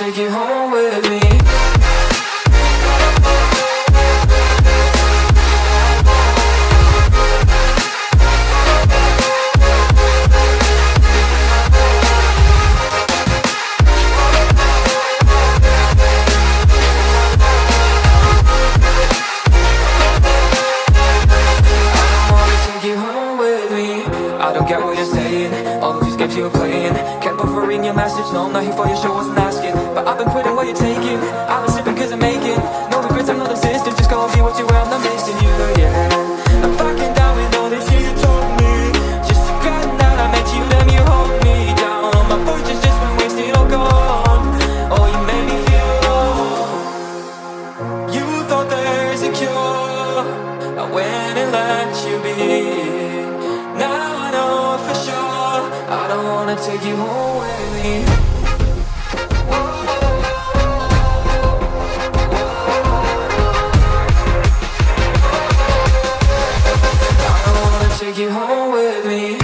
take you home with me. I don't get what you're saying, all of these games you're playing. Can't bother reading your message, no, I'm not here for your show, wasn't asking. But I've been quitting what you're taking, I've been sipping cause I'm making no regrets, I'm not existing, just go and be what you are, I'm not missing you, yeah. I'm backing down with all this shit you told me. Just to get that I met you, then you hold me down. All my fortune's just been wasted, all gone. Oh, you made me feel low. You thought there's a cure, I went and let you be. Now I know for sure I don't wanna take you home with me. I don't wanna take you home with me.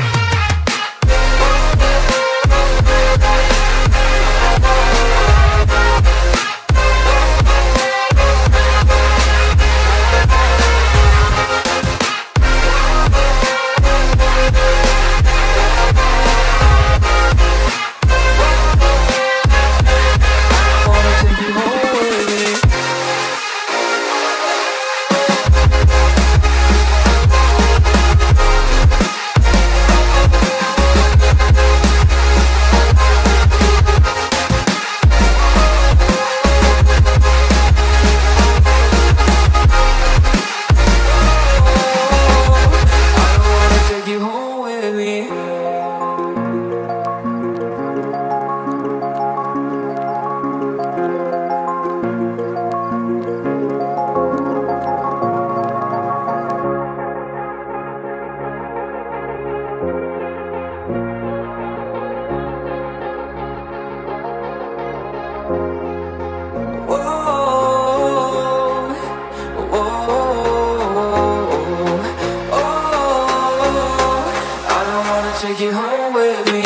Take you home with me.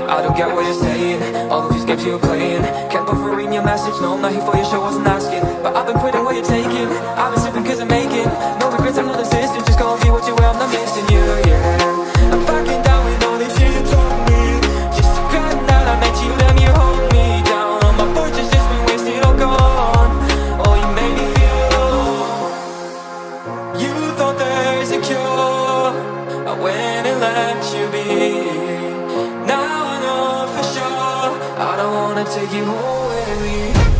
I don't get what you're saying, all of these games you're playing. Can't bother reading your message, no, I'm not here for your show, wasn't asking. But I've been quitting what you're taking, I've been sipping cause I'm making no regrets, I'm not existing, just go and be what you are, I'm not missing you, yeah. I'm backing down with all this shit you told me. Just to get that I met you, then you hold me down. All my fortune's just been wasted, all gone. Oh, you made me feel low. You thought there's a cure, I went and let you be. Now I know for sure I don't wanna take you home with me.